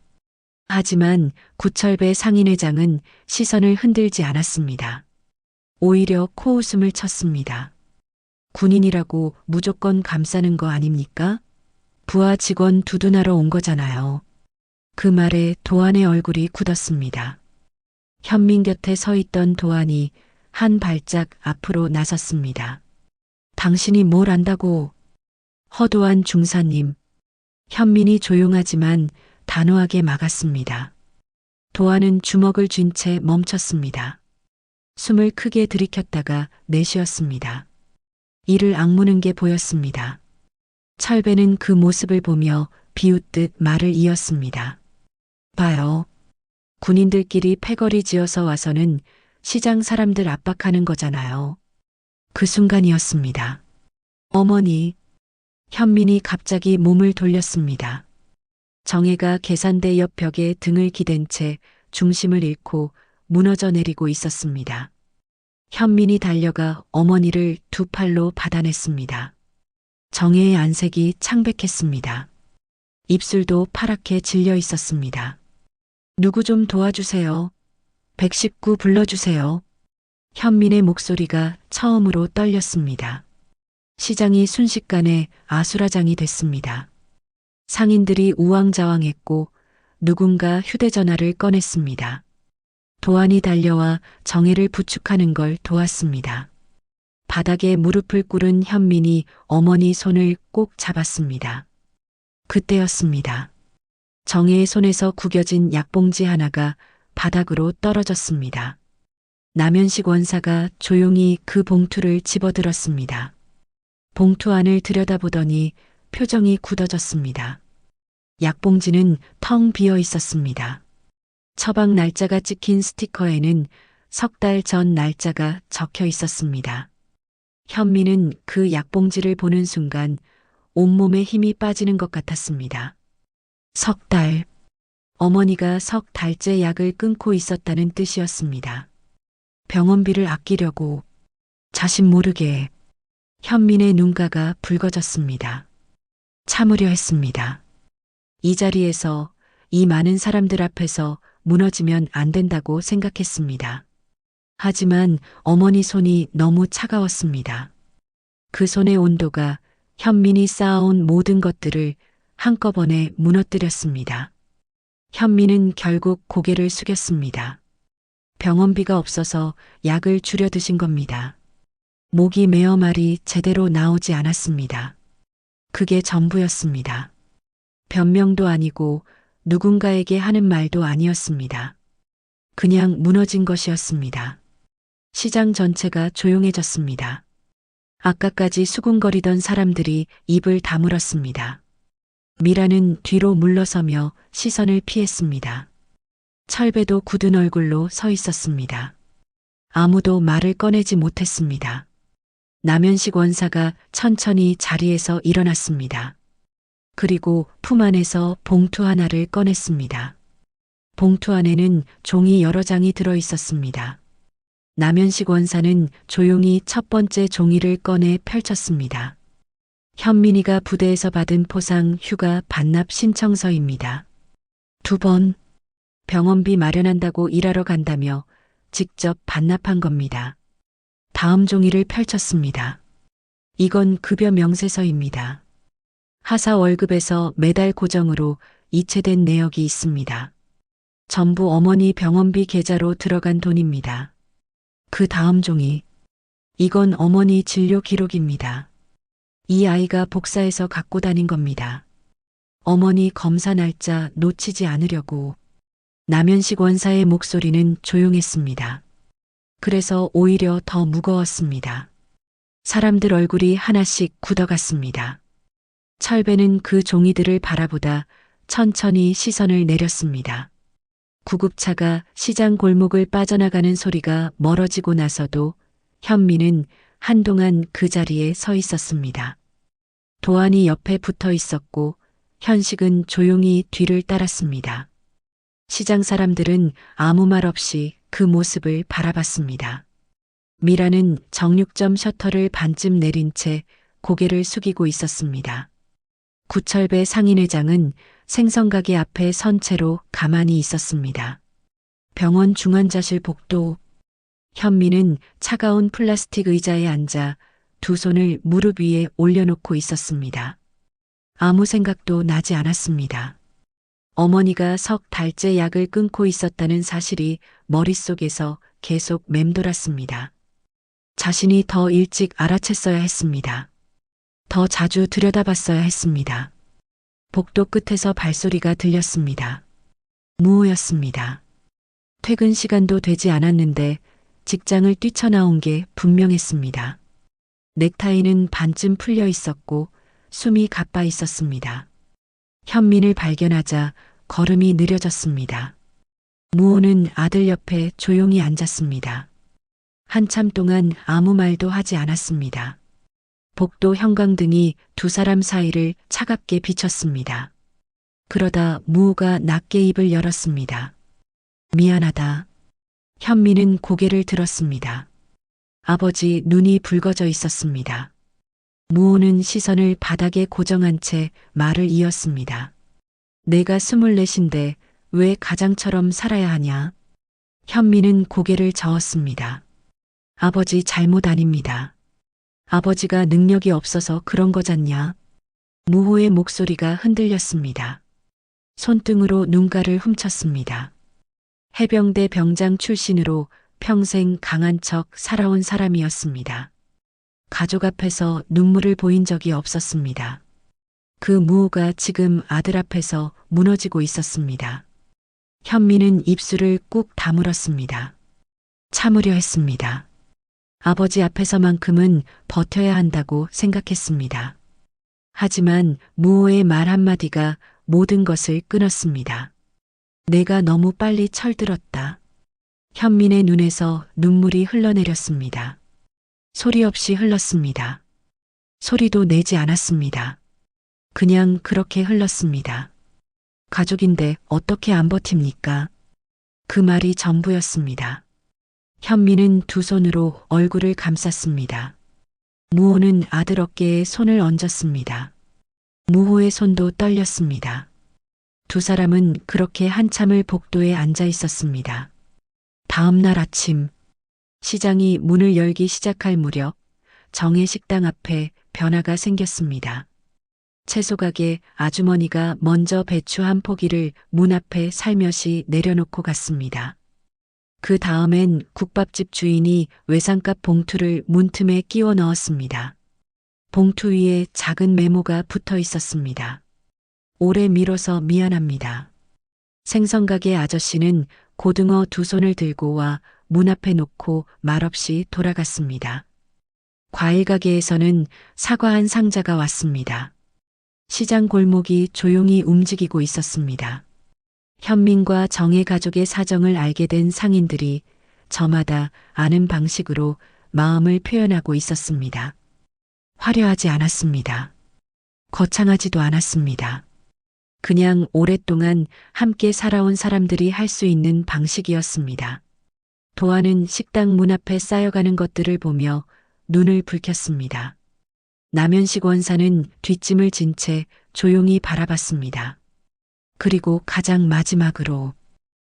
하지만 구철배 상인회장은 시선을 흔들지 않았습니다. 오히려 코웃음을 쳤습니다. 군인이라고 무조건 감싸는 거 아닙니까? 부하 직원 두둔하러 온 거잖아요. 그 말에 도안의 얼굴이 굳었습니다. 현민 곁에 서 있던 도안이 한 발짝 앞으로 나섰습니다. 당신이 뭘 안다고? 허도한 중사님. 현민이 조용하지만 단호하게 막았습니다. 도안은 주먹을 쥔 채 멈췄습니다. 숨을 크게 들이켰다가 내쉬었습니다. 이를 악무는 게 보였습니다. 철배는 그 모습을 보며 비웃듯 말을 이었습니다. 봐요. 군인들끼리 패거리 지어서 와서는 시장 사람들 압박하는 거잖아요. 그 순간이었습니다. 어머니. 현민이 갑자기 몸을 돌렸습니다. 정혜가 계산대 옆 벽에 등을 기댄 채 중심을 잃고 무너져 내리고 있었습니다. 현민이 달려가 어머니를 두 팔로 받아냈습니다. 정혜의 안색이 창백했습니다. 입술도 파랗게 질려 있었습니다. 누구 좀 도와주세요. 119 불러주세요. 현민의 목소리가 처음으로 떨렸습니다. 시장이 순식간에 아수라장이 됐습니다. 상인들이 우왕좌왕했고 누군가 휴대전화를 꺼냈습니다. 도안이 달려와 정혜를 부축하는 걸 도왔습니다. 바닥에 무릎을 꿇은 현민이 어머니 손을 꼭 잡았습니다. 그때였습니다. 정혜의 손에서 구겨진 약봉지 하나가 바닥으로 떨어졌습니다. 남현식 원사가 조용히 그 봉투를 집어들었습니다. 봉투 안을 들여다보더니 표정이 굳어졌습니다. 약봉지는 텅 비어 있었습니다. 처방 날짜가 찍힌 스티커에는 석 달 전 날짜가 적혀 있었습니다. 현미는 그 약봉지를 보는 순간 온몸에 힘이 빠지는 것 같았습니다. 석 달. 어머니가 석 달째 약을 끊고 있었다는 뜻이었습니다. 병원비를 아끼려고 자신 모르게 현민의 눈가가 붉어졌습니다. 참으려 했습니다. 이 자리에서 이 많은 사람들 앞에서 무너지면 안 된다고 생각했습니다. 하지만 어머니 손이 너무 차가웠습니다. 그 손의 온도가 현민이 쌓아온 모든 것들을 한꺼번에 무너뜨렸습니다. 현민은 결국 고개를 숙였습니다. 병원비가 없어서 약을 줄여 드신 겁니다. 목이 메어 말이 제대로 나오지 않았습니다. 그게 전부였습니다. 변명도 아니고 누군가에게 하는 말도 아니었습니다. 그냥 무너진 것이었습니다. 시장 전체가 조용해졌습니다. 아까까지 수군거리던 사람들이 입을 다물었습니다. 미라는 뒤로 물러서며 시선을 피했습니다. 철배도 굳은 얼굴로 서 있었습니다. 아무도 말을 꺼내지 못했습니다. 남현식 원사가 천천히 자리에서 일어났습니다. 그리고 품 안에서 봉투 하나를 꺼냈습니다. 봉투 안에는 종이 여러 장이 들어 있었습니다. 남현식 원사는 조용히 첫 번째 종이를 꺼내 펼쳤습니다. 현민이가 부대에서 받은 포상 휴가 반납 신청서입니다. 2번 병원비 마련한다고 일하러 간다며 직접 반납한 겁니다. 다음 종이를 펼쳤습니다. 이건 급여 명세서입니다. 하사 월급에서 매달 고정으로 이체된 내역이 있습니다. 전부 어머니 병원비 계좌로 들어간 돈입니다. 그 다음 종이, 이건 어머니 진료 기록입니다. 이 아이가 복사해서 갖고 다닌 겁니다. 어머니 검사 날짜 놓치지 않으려고. 남현식 원사의 목소리는 조용했습니다. 그래서 오히려 더 무거웠습니다. 사람들 얼굴이 하나씩 굳어갔습니다. 철배는 그 종이들을 바라보다 천천히 시선을 내렸습니다. 구급차가 시장 골목을 빠져나가는 소리가 멀어지고 나서도 현미는 한동안 그 자리에 서 있었습니다. 도안이 옆에 붙어 있었고 현식은 조용히 뒤를 따랐습니다. 시장 사람들은 아무 말 없이 그 모습을 바라봤습니다. 미라는 정육점 셔터를 반쯤 내린 채 고개를 숙이고 있었습니다. 구철배 상인회장은 생선가게 앞에 선 채로 가만히 있었습니다. 병원 중환자실 복도. 현미는 차가운 플라스틱 의자에 앉아 두 손을 무릎 위에 올려놓고 있었습니다. 아무 생각도 나지 않았습니다. 어머니가 석 달째 약을 끊고 있었다는 사실이 머릿속에서 계속 맴돌았습니다. 자신이 더 일찍 알아챘어야 했습니다. 더 자주 들여다봤어야 했습니다. 복도 끝에서 발소리가 들렸습니다. 무호였습니다. 퇴근 시간도 되지 않았는데 직장을 뛰쳐나온 게 분명했습니다. 넥타이는 반쯤 풀려 있었고 숨이 가빠 있었습니다. 현민을 발견하자 걸음이 느려졌습니다. 무호는 아들 옆에 조용히 앉았습니다. 한참 동안 아무 말도 하지 않았습니다. 복도 형광등이 두 사람 사이를 차갑게 비쳤습니다. 그러다 무호가 낮게 입을 열었습니다. 미안하다. 현미는 고개를 들었습니다. 아버지 눈이 붉어져 있었습니다. 무호는 시선을 바닥에 고정한 채 말을 이었습니다. 내가 24인데 왜 가장처럼 살아야 하냐? 현미는 고개를 저었습니다. 아버지 잘못 아닙니다. 아버지가 능력이 없어서 그런 거잖냐? 무호의 목소리가 흔들렸습니다. 손등으로 눈가를 훔쳤습니다. 해병대 병장 출신으로 평생 강한 척 살아온 사람이었습니다. 가족 앞에서 눈물을 보인 적이 없었습니다. 그 무호가 지금 아들 앞에서 무너지고 있었습니다. 현미는 입술을 꾹 다물었습니다. 참으려 했습니다. 아버지 앞에서만큼은 버텨야 한다고 생각했습니다. 하지만 무호의 말 한마디가 모든 것을 끊었습니다. 내가 너무 빨리 철들었다. 현민의 눈에서 눈물이 흘러내렸습니다. 소리 없이 흘렀습니다. 소리도 내지 않았습니다. 그냥 그렇게 흘렀습니다. 가족인데 어떻게 안 버팁니까? 그 말이 전부였습니다. 현미는 두 손으로 얼굴을 감쌌습니다. 무호는 아들 어깨에 손을 얹었습니다. 무호의 손도 떨렸습니다. 두 사람은 그렇게 한참을 복도에 앉아 있었습니다. 다음 날 아침, 시장이 문을 열기 시작할 무렵 정의 식당 앞에 변화가 생겼습니다. 채소가게 아주머니가 먼저 배추 한 포기를 문 앞에 살며시 내려놓고 갔습니다. 그 다음엔 국밥집 주인이 외상값 봉투를 문틈에 끼워 넣었습니다. 봉투 위에 작은 메모가 붙어 있었습니다. 오래 미뤄서 미안합니다. 생선가게 아저씨는 고등어 두 손을 들고 와 문 앞에 놓고 말없이 돌아갔습니다. 과일가게에서는 사과 한 상자가 왔습니다. 시장 골목이 조용히 움직이고 있었습니다. 현민과 정의 가족의 사정을 알게 된 상인들이 저마다 아는 방식으로 마음을 표현하고 있었습니다. 화려하지 않았습니다. 거창하지도 않았습니다. 그냥 오랫동안 함께 살아온 사람들이 할 수 있는 방식이었습니다. 도안은 식당 문 앞에 쌓여가는 것들을 보며 눈을 붉혔습니다. 남현식 원사는 뒷짐을 진 채 조용히 바라봤습니다. 그리고 가장 마지막으로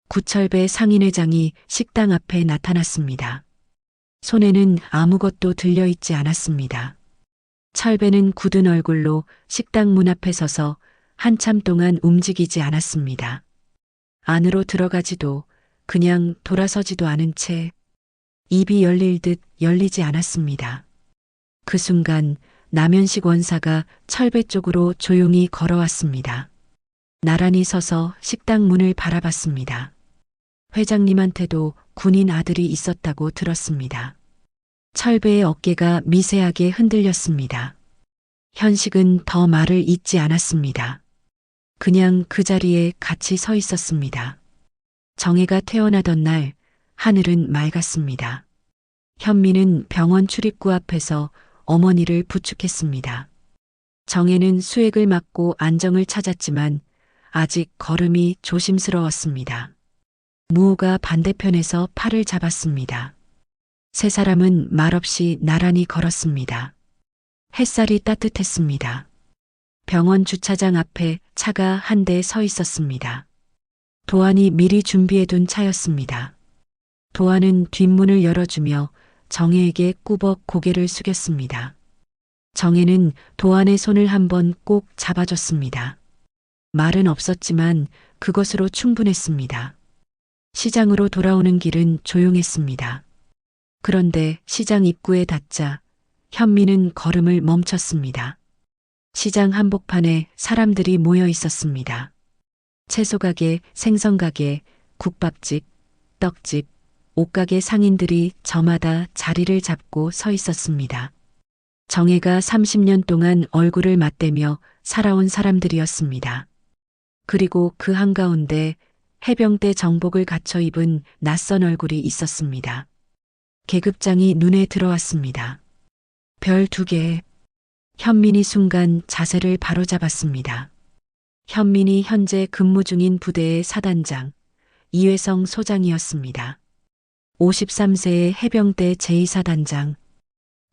구철배 상인회장이 식당 앞에 나타났습니다. 손에는 아무것도 들려있지 않았습니다. 철배는 굳은 얼굴로 식당 문 앞에 서서 한참 동안 움직이지 않았습니다. 안으로 들어가지도 그냥 돌아서지도 않은 채 입이 열릴 듯 열리지 않았습니다. 그 순간 남현식 원사가 철배 쪽으로 조용히 걸어왔습니다. 나란히 서서 식당 문을 바라봤습니다. 회장님한테도 군인 아들이 있었다고 들었습니다. 철배의 어깨가 미세하게 흔들렸습니다. 현식은 더 말을 잇지 않았습니다. 그냥 그 자리에 같이 서 있었습니다. 정혜가 퇴원하던 날 하늘은 맑았습니다. 현미는 병원 출입구 앞에서 어머니를 부축했습니다. 정혜는 수액을 맞고 안정을 찾았지만 아직 걸음이 조심스러웠습니다. 무호가 반대편에서 팔을 잡았습니다. 세 사람은 말없이 나란히 걸었습니다. 햇살이 따뜻했습니다. 병원 주차장 앞에 차가 한 대 서 있었습니다. 도안이 미리 준비해둔 차였습니다. 도안은 뒷문을 열어주며 정혜에게 꾸벅 고개를 숙였습니다. 정혜는 도안의 손을 한번 꼭 잡아줬습니다. 말은 없었지만 그것으로 충분했습니다. 시장으로 돌아오는 길은 조용했습니다. 그런데 시장 입구에 닿자 현미는 걸음을 멈췄습니다. 시장 한복판에 사람들이 모여 있었습니다. 채소가게, 생선가게, 국밥집, 떡집, 옷가게 상인들이 저마다 자리를 잡고 서 있었습니다. 정혜가 30년 동안 얼굴을 맞대며 살아온 사람들이었습니다. 그리고 그 한가운데 해병대 정복을 갖춰 입은 낯선 얼굴이 있었습니다. 계급장이 눈에 들어왔습니다. 별 2개. 현민이 순간 자세를 바로잡았습니다. 현민이 현재 근무 중인 부대의 사단장 이회성 소장이었습니다. 53세의 해병대 제2사단장.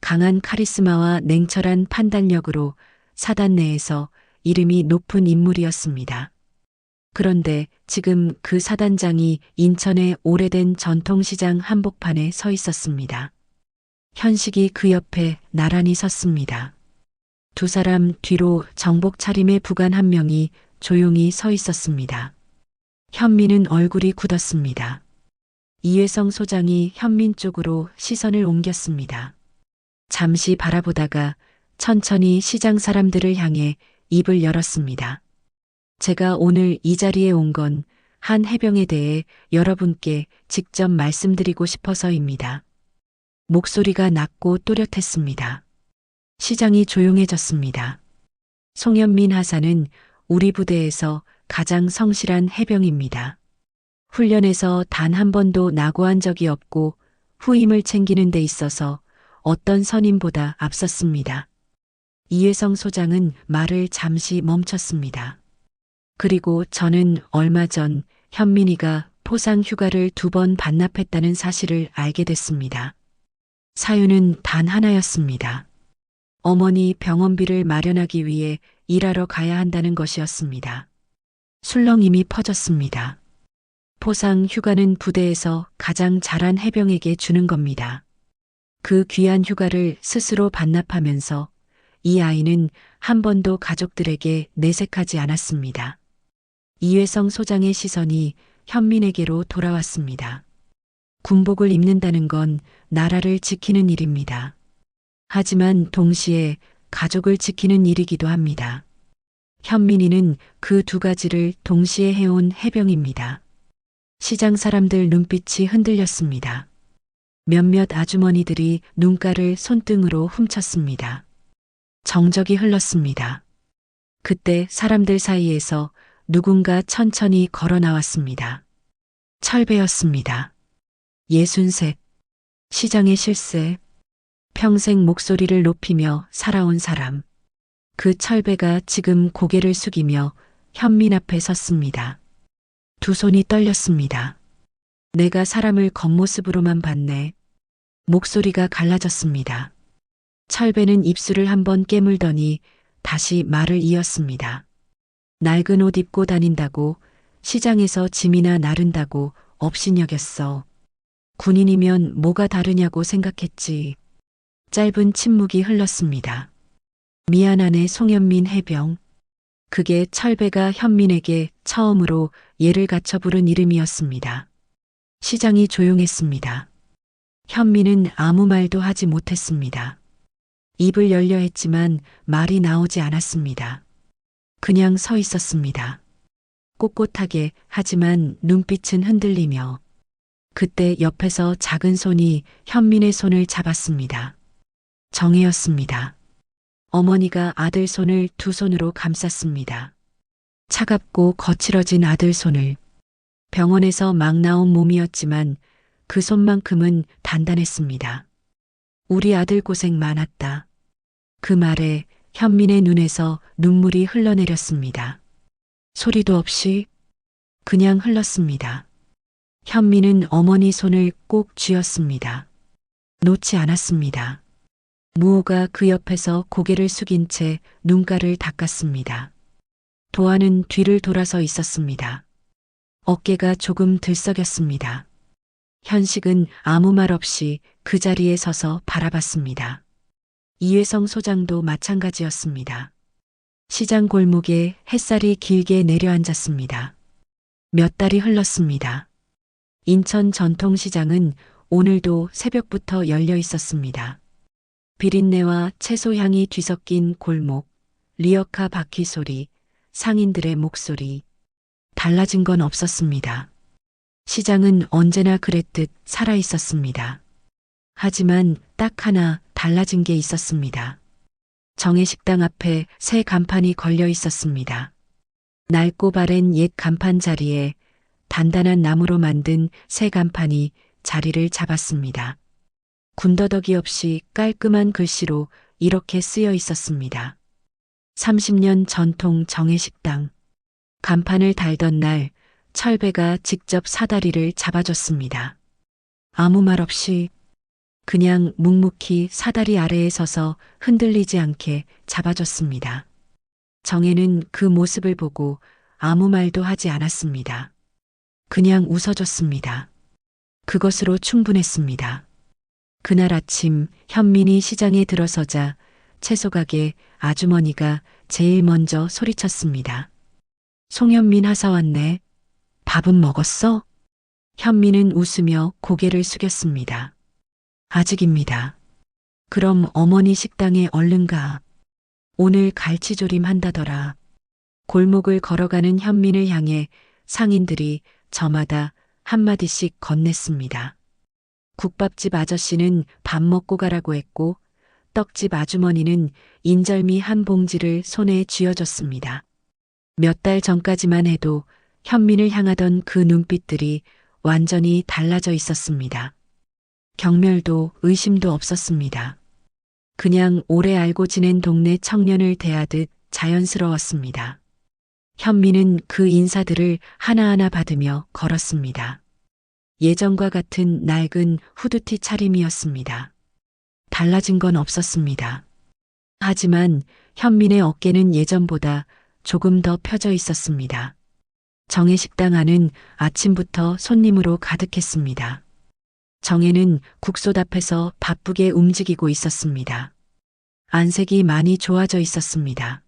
강한 카리스마와 냉철한 판단력으로 사단 내에서 이름이 높은 인물이었습니다. 그런데 지금 그 사단장이 인천의 오래된 전통시장 한복판에 서 있었습니다. 현식이 그 옆에 나란히 섰습니다. 두 사람 뒤로 정복 차림의 부관 한 명이 조용히 서 있었습니다. 현민은 얼굴이 굳었습니다. 이회성 소장이 현민 쪽으로 시선을 옮겼습니다. 잠시 바라보다가 천천히 시장 사람들을 향해 입을 열었습니다. 제가 오늘 이 자리에 온 건 한 해병에 대해 여러분께 직접 말씀드리고 싶어서입니다. 목소리가 낮고 또렷했습니다. 시장이 조용해졌습니다. 송현민 하사는 우리 부대에서 가장 성실한 해병입니다. 훈련에서 단 한 번도 낙오한 적이 없고 후임을 챙기는 데 있어서 어떤 선임보다 앞섰습니다. 이회성 소장은 말을 잠시 멈췄습니다. 그리고 저는 얼마 전 현민이가 포상 휴가를 2번 반납했다는 사실을 알게 됐습니다. 사유는 단 하나였습니다. 어머니 병원비를 마련하기 위해 일하러 가야 한다는 것이었습니다. 술렁임이 퍼졌습니다. 포상 휴가는 부대에서 가장 잘한 해병에게 주는 겁니다. 그 귀한 휴가를 스스로 반납하면서 이 아이는 한 번도 가족들에게 내색하지 않았습니다. 이회성 소장의 시선이 현민에게로 돌아왔습니다. 군복을 입는다는 건 나라를 지키는 일입니다. 하지만 동시에 가족을 지키는 일이기도 합니다. 현민이는 그 2가지를 동시에 해온 해병입니다. 시장 사람들 눈빛이 흔들렸습니다. 몇몇 아주머니들이 눈가를 손등으로 훔쳤습니다. 정적이 흘렀습니다. 그때 사람들 사이에서 누군가 천천히 걸어 나왔습니다. 철배였습니다. 63. 시장의 실세. 평생 목소리를 높이며 살아온 사람. 그 철배가 지금 고개를 숙이며 현민 앞에 섰습니다. 두 손이 떨렸습니다. 내가 사람을 겉모습으로만 봤네. 목소리가 갈라졌습니다. 철배는 입술을 한번 깨물더니 다시 말을 이었습니다. 낡은 옷 입고 다닌다고, 시장에서 짐이나 나른다고 업신여겼어. 군인이면 뭐가 다르냐고 생각했지. 짧은 침묵이 흘렀습니다. 미안하네 송현민 해병. 그게 철배가 현민에게 처음으로 예를 갖춰 부른 이름이었습니다. 시장이 조용했습니다. 현민은 아무 말도 하지 못했습니다. 입을 열려 했지만 말이 나오지 않았습니다. 그냥 서 있었습니다. 꼿꼿하게 하지만 눈빛은 흔들리며 그때 옆에서 작은 손이 현민의 손을 잡았습니다. 정혜였습니다. 어머니가 아들 손을 두 손으로 감쌌습니다. 차갑고 거칠어진 아들 손을. 병원에서 막 나온 몸이었지만 그 손만큼은 단단했습니다. 우리 아들 고생 많았다. 그 말에 현민의 눈에서 눈물이 흘러내렸습니다. 소리도 없이 그냥 흘렀습니다. 현민은 어머니 손을 꼭 쥐었습니다. 놓지 않았습니다. 무호가 그 옆에서 고개를 숙인 채 눈가를 닦았습니다. 도아는 뒤를 돌아서 있었습니다. 어깨가 조금 들썩였습니다. 현식은 아무 말 없이 그 자리에 서서 바라봤습니다. 이회성 소장도 마찬가지였습니다. 시장 골목에 햇살이 길게 내려앉았습니다. 몇 달이 흘렀습니다. 인천 전통시장은 오늘도 새벽부터 열려 있었습니다. 비린내와 채소 향이 뒤섞인 골목, 리어카 바퀴 소리, 상인들의 목소리. 달라진 건 없었습니다. 시장은 언제나 그랬듯 살아 있었습니다. 하지만 딱 하나 달라진 게 있었습니다. 정혜식당 앞에 새 간판이 걸려 있었습니다. 낡고 바랜 옛 간판 자리에 단단한 나무로 만든 새 간판이 자리를 잡았습니다. 군더더기 없이 깔끔한 글씨로 이렇게 쓰여 있었습니다. 30년 전통 정혜식당. 간판을 달던 날 철배가 직접 사다리를 잡아줬습니다. 아무 말 없이 그냥 묵묵히 사다리 아래에 서서 흔들리지 않게 잡아줬습니다. 정혜는 그 모습을 보고 아무 말도 하지 않았습니다. 그냥 웃어줬습니다. 그것으로 충분했습니다. 그날 아침 현민이 시장에 들어서자 채소가게 아주머니가 제일 먼저 소리쳤습니다. 송현민 하사 왔네. 밥은 먹었어? 현민은 웃으며 고개를 숙였습니다. 아직입니다. 그럼 어머니 식당에 얼른 가. 오늘 갈치조림 한다더라. 골목을 걸어가는 현민을 향해 상인들이 저마다 한마디씩 건넸습니다. 국밥집 아저씨는 밥 먹고 가라고 했고 떡집 아주머니는 인절미 한 봉지를 손에 쥐어줬습니다. 몇 달 전까지만 해도 현민을 향하던 그 눈빛들이 완전히 달라져 있었습니다. 경멸도 의심도 없었습니다. 그냥 오래 알고 지낸 동네 청년을 대하듯 자연스러웠습니다. 현민은 그 인사들을 하나하나 받으며 걸었습니다. 예전과 같은 낡은 후드티 차림이었습니다. 달라진 건 없었습니다. 하지만 현민의 어깨는 예전보다 조금 더 펴져 있었습니다. 정혜식당 안은 아침부터 손님으로 가득했습니다. 정혜는 국솥 앞에서 바쁘게 움직이고 있었습니다. 안색이 많이 좋아져 있었습니다.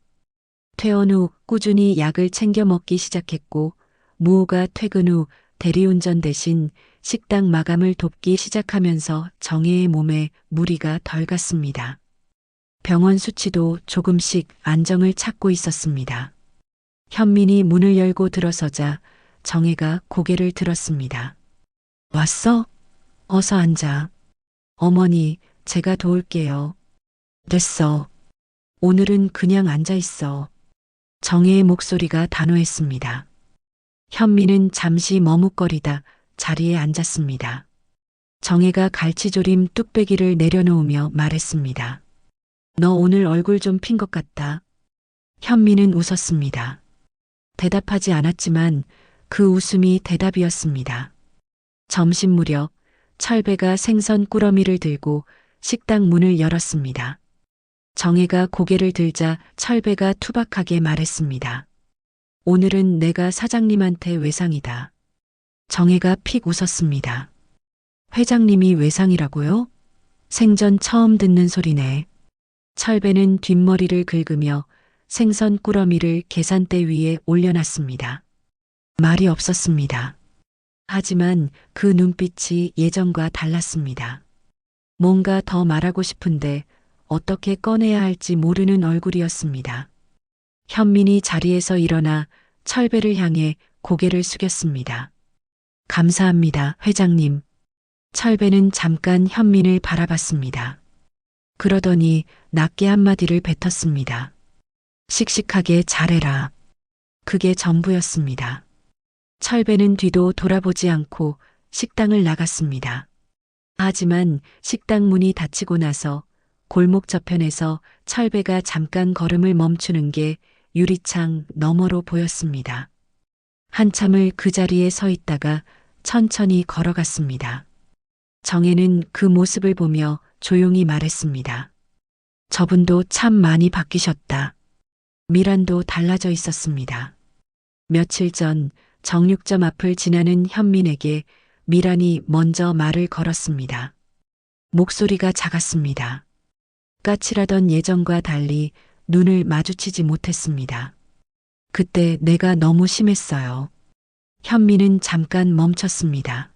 퇴원 후 꾸준히 약을 챙겨 먹기 시작했고 무호가 퇴근 후 대리운전 대신 식당 마감을 돕기 시작하면서 정혜의 몸에 무리가 덜 갔습니다. 병원 수치도 조금씩 안정을 찾고 있었습니다. 현민이 문을 열고 들어서자 정혜가 고개를 들었습니다. 왔어? 어서 앉아. 어머니, 제가 도울게요. 됐어. 오늘은 그냥 앉아 있어. 정혜의 목소리가 단호했습니다. 현민은 잠시 머뭇거리다 자리에 앉았습니다. 정혜가 갈치조림 뚝배기를 내려놓으며 말했습니다. 너 오늘 얼굴 좀 핀 것 같다. 현민은 웃었습니다. 대답하지 않았지만 그 웃음이 대답이었습니다. 점심 무렵 철배가 생선 꾸러미를 들고 식당 문을 열었습니다. 정혜가 고개를 들자 철배가 투박하게 말했습니다. 오늘은 내가 사장님한테 외상이다. 정혜가 픽 웃었습니다. 회장님이 외상이라고요? 생전 처음 듣는 소리네. 철배는 뒷머리를 긁으며 생선 꾸러미를 계산대 위에 올려놨습니다. 말이 없었습니다. 하지만 그 눈빛이 예전과 달랐습니다. 뭔가 더 말하고 싶은데 어떻게 꺼내야 할지 모르는 얼굴이었습니다. 현민이 자리에서 일어나 철배를 향해 고개를 숙였습니다. 감사합니다, 회장님. 철배는 잠깐 현민을 바라봤습니다. 그러더니 낮게 한마디를 뱉었습니다. 씩씩하게 잘해라. 그게 전부였습니다. 철배는 뒤도 돌아보지 않고 식당을 나갔습니다. 하지만 식당 문이 닫히고 나서 골목 저편에서 철배가 잠깐 걸음을 멈추는 게 유리창 너머로 보였습니다. 한참을 그 자리에 서 있다가 천천히 걸어갔습니다. 정혜는 그 모습을 보며 조용히 말했습니다. 저분도 참 많이 바뀌셨다. 미란도 달라져 있었습니다. 며칠 전 정육점 앞을 지나는 현민에게 미란이 먼저 말을 걸었습니다. 목소리가 작았습니다. 까칠하던 예전과 달리 눈을 마주치지 못했습니다. 그때 내가 너무 심했어요. 현민은 잠깐 멈췄습니다.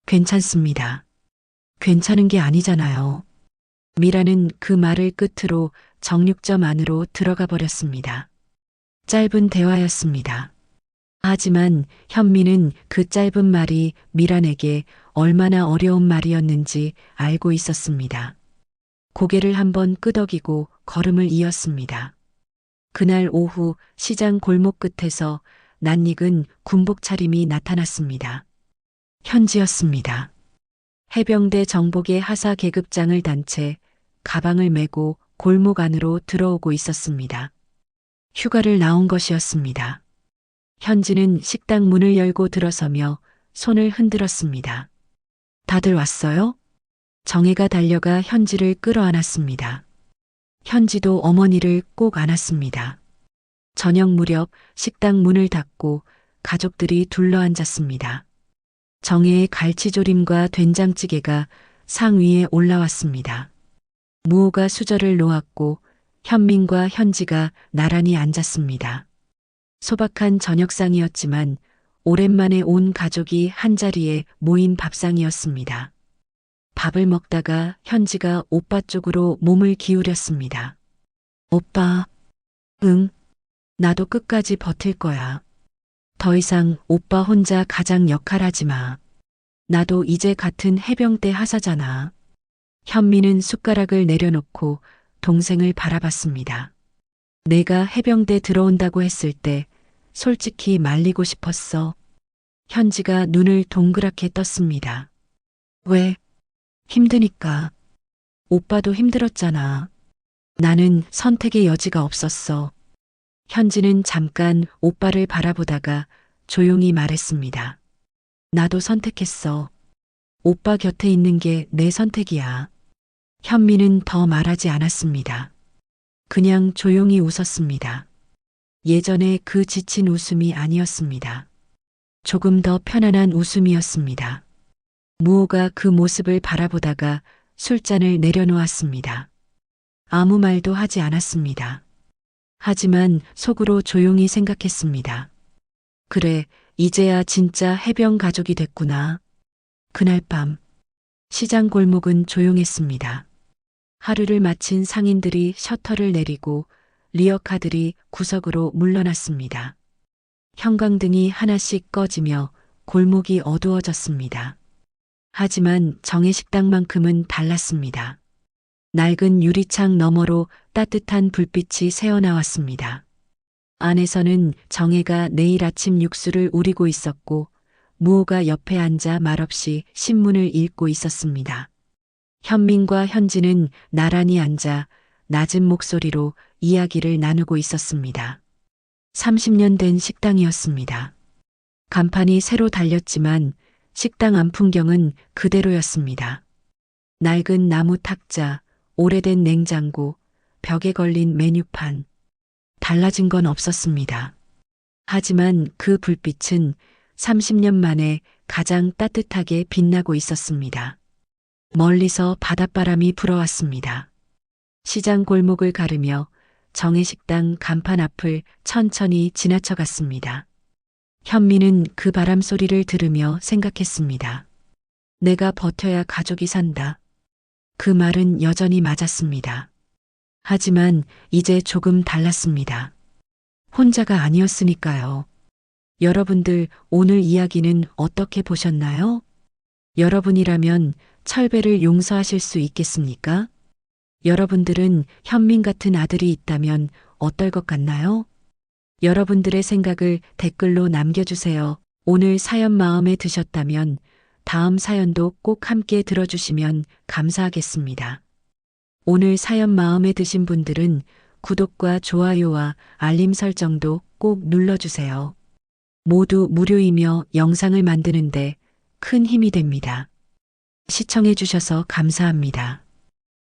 괜찮습니다. 괜찮은 게 아니잖아요. 미라는 그 말을 끝으로 정육점 안으로 들어가 버렸습니다. 짧은 대화였습니다. 하지만 현민은 그 짧은 말이 미란에게 얼마나 어려운 말이었는지 알고 있었습니다. 고개를 한번 끄덕이고 걸음을 이었습니다. 그날 오후 시장 골목 끝에서 낯익은 군복 차림이 나타났습니다. 현지였습니다. 해병대 정복의 하사 계급장을 단 채 가방을 메고 골목 안으로 들어오고 있었습니다. 휴가를 나온 것이었습니다. 현지는 식당 문을 열고 들어서며 손을 흔들었습니다. 다들 왔어요? 정혜가 달려가 현지를 끌어안았습니다. 현지도 어머니를 꼭 안았습니다. 저녁 무렵 식당 문을 닫고 가족들이 둘러앉았습니다. 정혜의 갈치조림과 된장찌개가 상 위에 올라왔습니다. 무호가 수저를 놓았고 현민과 현지가 나란히 앉았습니다. 소박한 저녁상이었지만 오랜만에 온 가족이 한자리에 모인 밥상이었습니다. 밥을 먹다가 현지가 오빠 쪽으로 몸을 기울였습니다. 오빠, 응, 나도 끝까지 버틸 거야. 더 이상 오빠 혼자 가장 역할하지 마. 나도 이제 같은 해병대 하사잖아. 현미는 숟가락을 내려놓고 동생을 바라봤습니다. 내가 해병대 들어온다고 했을 때 솔직히 말리고 싶었어. 현지가 눈을 동그랗게 떴습니다. 왜? 힘드니까. 오빠도 힘들었잖아. 나는 선택의 여지가 없었어. 현지는 잠깐 오빠를 바라보다가 조용히 말했습니다. 나도 선택했어. 오빠 곁에 있는 게 내 선택이야. 현미는 더 말하지 않았습니다. 그냥 조용히 웃었습니다. 예전에 그 지친 웃음이 아니었습니다. 조금 더 편안한 웃음이었습니다. 무호가 그 모습을 바라보다가 술잔을 내려놓았습니다. 아무 말도 하지 않았습니다. 하지만 속으로 조용히 생각했습니다. 그래, 이제야 진짜 해병 가족이 됐구나. 그날 밤, 시장 골목은 조용했습니다. 하루를 마친 상인들이 셔터를 내리고 리어카들이 구석으로 물러났습니다. 형광등이 하나씩 꺼지며 골목이 어두워졌습니다. 하지만 정혜식당만큼은 달랐습니다. 낡은 유리창 너머로 따뜻한 불빛이 새어나왔습니다. 안에서는 정혜가 내일 아침 육수를 우리고 있었고 무호가 옆에 앉아 말없이 신문을 읽고 있었습니다. 현민과 현지는 나란히 앉아 낮은 목소리로 이야기를 나누고 있었습니다. 30년 된 식당이었습니다. 간판이 새로 달렸지만 식당 안 풍경은 그대로였습니다. 낡은 나무 탁자, 오래된 냉장고, 벽에 걸린 메뉴판. 달라진 건 없었습니다. 하지만 그 불빛은 30년 만에 가장 따뜻하게 빛나고 있었습니다. 멀리서 바닷바람이 불어왔습니다. 시장 골목을 가르며 정혜식당 간판 앞을 천천히 지나쳐갔습니다. 현미는 그 바람 소리를 들으며 생각했습니다. 내가 버텨야 가족이 산다. 그 말은 여전히 맞았습니다. 하지만 이제 조금 달랐습니다. 혼자가 아니었으니까요. 여러분들 오늘 이야기는 어떻게 보셨나요? 여러분이라면 철배를 용서하실 수 있겠습니까? 여러분들은 현민 같은 아들이 있다면 어떨 것 같나요? 여러분들의 생각을 댓글로 남겨주세요. 오늘 사연 마음에 드셨다면 다음 사연도 꼭 함께 들어주시면 감사하겠습니다. 오늘 사연 마음에 드신 분들은 구독과 좋아요와 알림 설정도 꼭 눌러주세요. 모두 무료이며 영상을 만드는데 큰 힘이 됩니다. 시청해주셔서 감사합니다.